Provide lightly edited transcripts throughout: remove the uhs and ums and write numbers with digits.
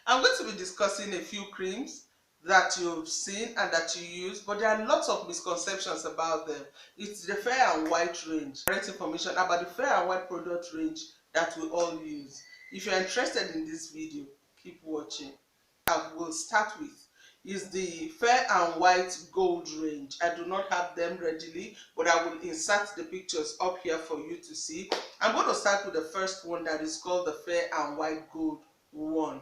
I'm going to be discussing a few creams that you've seen and that you use, but there are lots of misconceptions about them. It's the Fair and White range. Correct information about the Fair and White product range that we all use. If you're interested in this video, keep watching. I will start with is the Fair and White Gold range. I do not have them readily, but I will insert the pictures up here for you to see. I'm going to start with the first one that is called the Fair and White Gold one.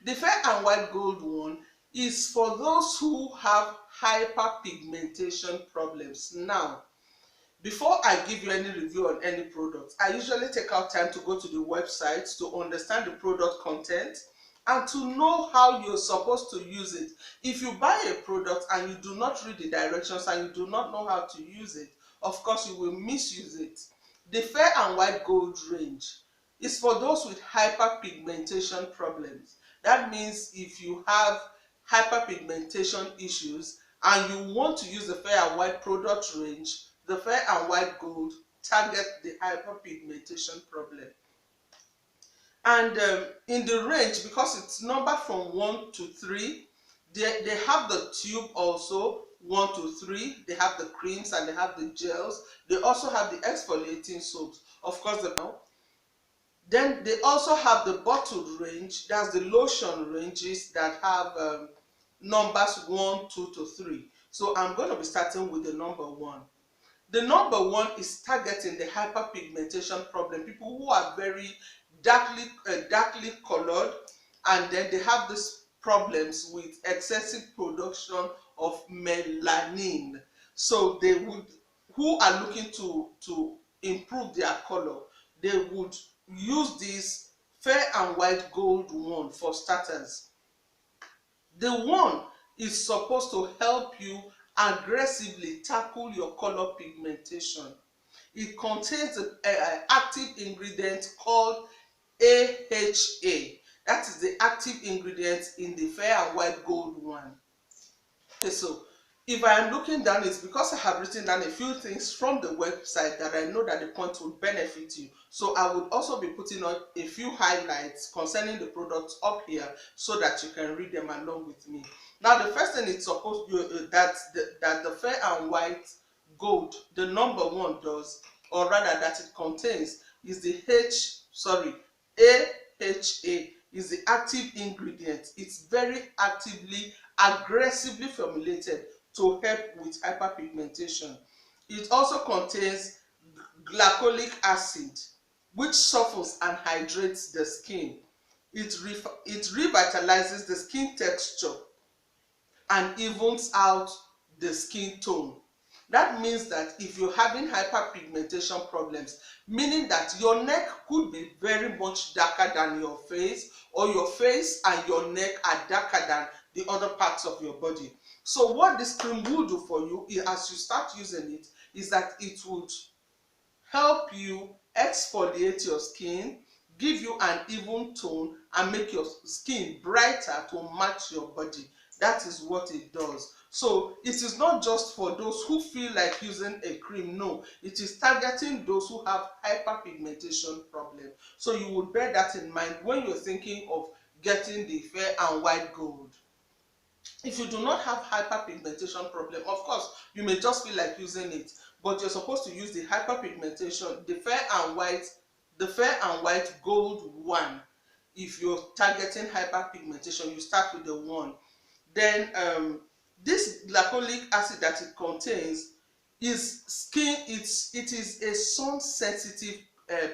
The Fair and White Gold one is for those who have hyperpigmentation problems. Now, before I give you any review on any product, I usually take out time to go to the website to understand the product content and to know how you're supposed to use it. If you buy a product and you do not read the directions and you do not know how to use it, of course you will misuse it. The Fair and White Gold range is for those with hyperpigmentation problems. That means if you have hyperpigmentation issues and you want to use the Fair and White product range, the Fair and White Gold target the hyperpigmentation problem. And in the range, because it's numbered from 1 to 3, they have the tube also, 1 to 3. They have the creams and they have the gels. They also have the exfoliating soaps. Of course, then they also have the bottled range. That's the lotion ranges that have numbers 1, 2 to 3. So I'm going to be starting with the number 1. The number 1 is targeting the hyperpigmentation problem. People who are very darkly colored, and then they have these problems with excessive production of melanin. So they would, who are looking to improve their color, they would use this Fair and White Gold one for starters. The one is supposed to help you aggressively tackle your color pigmentation. It contains an active ingredient called AHA. That is the active ingredient in the Fair and White Gold one. Okay, so if I am looking down, it's because I have written down a few things from the website that I know that the point will benefit you. So I would also be putting on a few highlights concerning the products up here so that you can read them along with me. Now, the first thing it's supposed to that the Fair and White Gold, the number 1 does, or rather that it contains, is the AHA is the active ingredient. It's very actively, aggressively formulated to help with hyperpigmentation. It also contains glycolic acid, which softens and hydrates the skin. It revitalizes the skin texture and evens out the skin tone. That means that if you're having hyperpigmentation problems, meaning that your neck could be very much darker than your face, or your face and your neck are darker than the other parts of your body. So what this cream will do for you as you start using it is that it would help you exfoliate your skin, give you an even tone, and make your skin brighter to match your body. That is what it does. So it is not just for those who feel like using a cream. No, it is targeting those who have hyperpigmentation problem. So you would bear that in mind when you're thinking of getting the Fair and White Gold. If you do not have hyperpigmentation problem, of course, you may just feel like using it, but you're supposed to use the hyperpigmentation, the Fair and White Gold one. If you're targeting hyperpigmentation, you start with the 1. Then this glycolic acid that it contains is it is a sun sensitive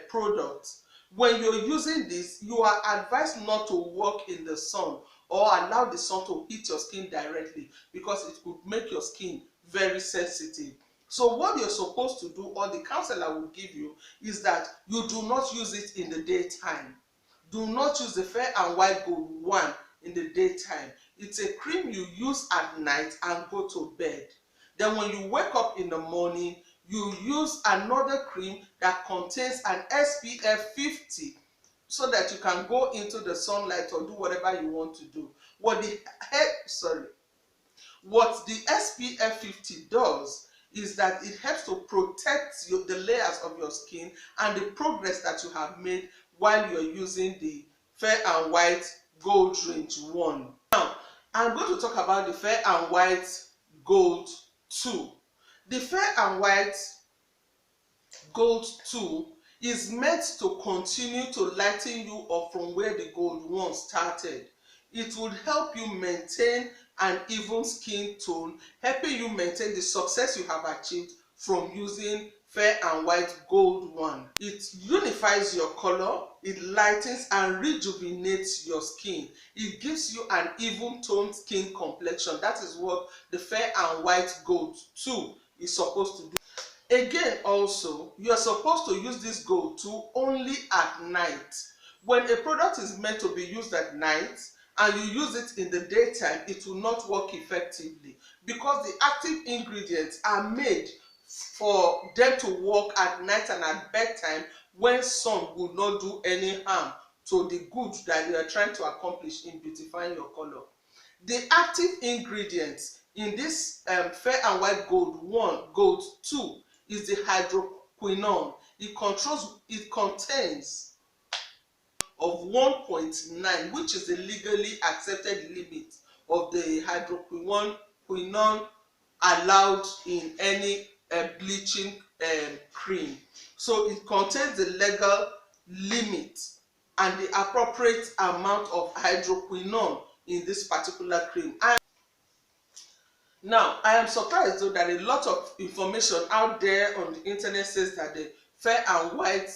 product. When you're using this, you are advised not to work in the sun or allow the sun to hit your skin directly, because it could make your skin very sensitive. So what you're supposed to do, or the counsel I will give you, is that you do not use it in the daytime. Do not use the Fair and White Gold one in the daytime. It's a cream you use at night and go to bed. Then when you wake up in the morning, you use another cream that contains an SPF 50 so that you can go into the sunlight or do whatever you want to do. What the SPF 50 does is that it helps to protect the layers of your skin and the progress that you have made while you're using the Fair and White Gold Range 1. Now, I'm going to talk about the Fair and White Gold 2. The Fair and White Gold 2 is meant to continue to lighten you up from where the Gold 1 started. It would help you maintain an even skin tone, helping you maintain the success you have achieved from using Fair and White Gold 1. It unifies your color, it lightens and rejuvenates your skin. It gives you an even toned skin complexion. That is what the Fair and White Gold 2 is supposed to do. Again, also, you are supposed to use this gold tool only at night. When a product is meant to be used at night and you use it in the daytime, it will not work effectively because the active ingredients are made for them to work at night and at bedtime when sun will not do any harm to the good that you are trying to accomplish in beautifying your color. The active ingredients in this Fair and White Gold 1, Gold 2 is the hydroquinone. It contains of 1.9, which is the legally accepted limit of the hydroquinone allowed in any bleaching cream. So it contains the legal limit and the appropriate amount of hydroquinone in this particular cream. Now, I am surprised though that a lot of information out there on the internet says that the Fair and White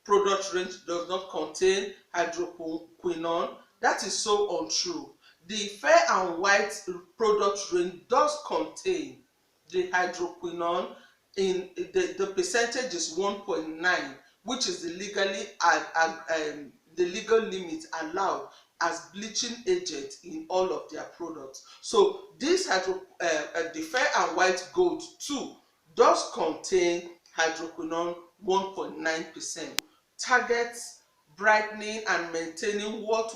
product range does not contain hydroquinone. That is so untrue. The Fair and White product range does contain the hydroquinone. In the percentage is 1.9, which is the legal limit allowed as bleaching agent in all of their products. So this the Fair and White Gold 2 does contain hydroquinone 1.9%. Targets brightening and maintaining what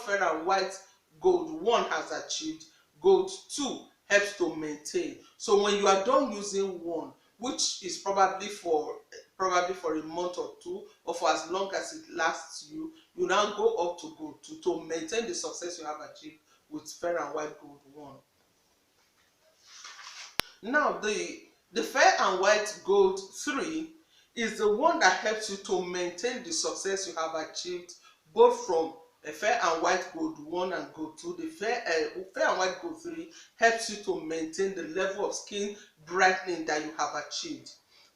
Fair and White Gold 1 has achieved. Gold 2 helps to maintain. So when you are done using one, which is probably for a month or two, or for as long as it lasts you, you now go up to Gold 2 to maintain the success you have achieved with Fair and White Gold 1. Now the Fair and White Gold 3 is the one that helps you to maintain the success you have achieved both from a Fair and White Gold 1 and Gold 2. The Fair and White Gold 3 helps you to maintain the level of skin brightening that you have achieved.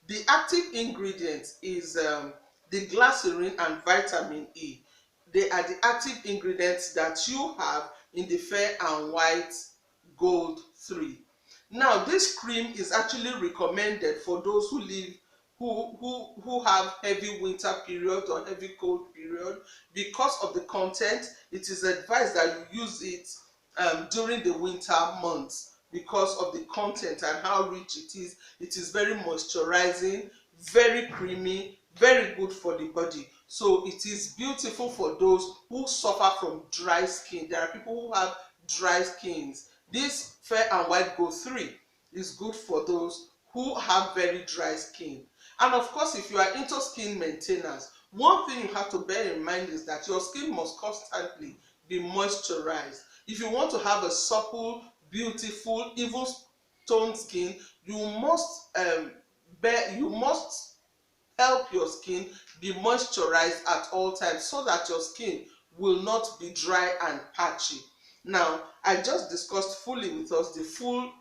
The active ingredients is the glycerin and vitamin E. They are the active ingredients that you have in the Fair and White Gold 3. Now, this cream is actually recommended for those who live who have heavy winter period or heavy cold period. Because of the content, it is advised that you use it during the winter months because of the content and how rich it is. It is very moisturizing, very creamy, very good for the body. So it is beautiful for those who suffer from dry skin. There are people who have dry skins. This Fair and White Gold 3 is good for those who have very dry skin. And of course, if you are into skin maintenance, one thing you have to bear in mind is that your skin must constantly be moisturized. If you want to have a supple, beautiful, even toned skin, you must help your skin be moisturized at all times so that your skin will not be dry and patchy. Now, I just discussed fully with us the full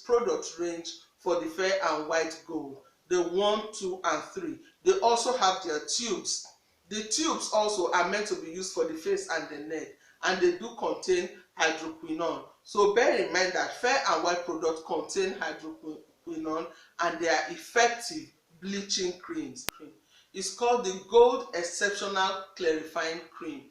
product range for the Fair and White Gold, the 1, 2, and 3. They also have their tubes. The tubes also are meant to be used for the face and the neck, and they do contain hydroquinone. So bear in mind that Fair and White products contain hydroquinone and they are effective bleaching creams. It's called the Gold Exceptional Clarifying Cream.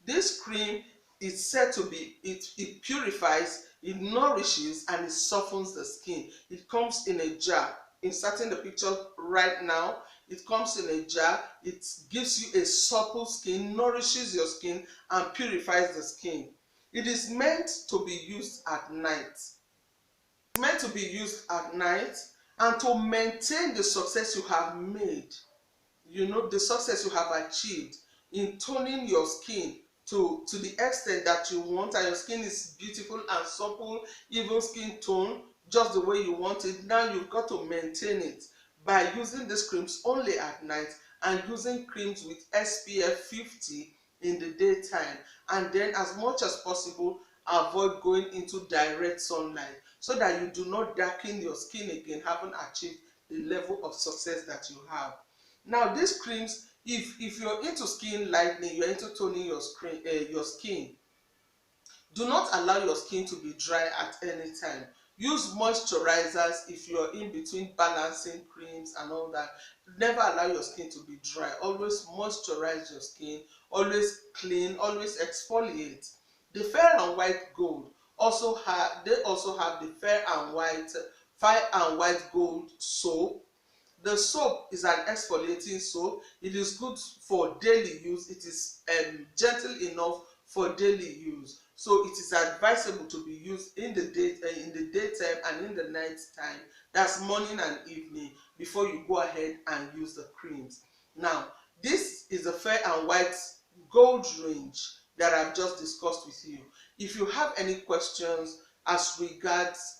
This cream is said to be, it purifies, it nourishes, and it softens the skin. It comes in a jar. Inserting the picture right now, it comes in a jar. It gives you a supple skin, nourishes your skin, and purifies the skin. It is meant to be used at night. It's meant to be used at night and to maintain the success you have made, the success you have achieved in toning your skin to the extent that you want, and your skin is beautiful and supple, even skin tone, just the way you want it. Now you've got to maintain it by using these creams only at night and using creams with SPF 50 in the daytime, and then as much as possible avoid going into direct sunlight so that you do not darken your skin again, having achieved the level of success that you have. Now these creams, if you're into skin lightening, you're into toning your skin, do not allow your skin to be dry at any time. Use moisturizers if you're in between balancing creams and all that. Never allow your skin to be dry. Always moisturize your skin, always clean, always exfoliate. The Fair and White Gold also have the Fair and White Gold soap. The soap is an exfoliating soap. It is good for daily use. It is gentle enough for daily use. So it is advisable to be used in the daytime and in the night time. That's morning and evening before you go ahead and use the creams. Now, this is the Fair and White Gold range that I've just discussed with you. If you have any questions as regards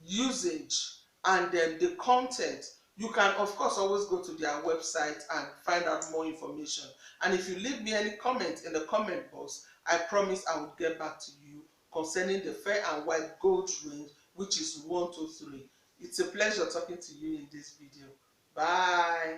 usage and the content, you can of course always go to their website and find out more information. And if you leave me any comment in the comment box, I promise I will get back to you concerning the Fair and White Gold range, which is 1, 2, 3. It's a pleasure talking to you in this video. Bye.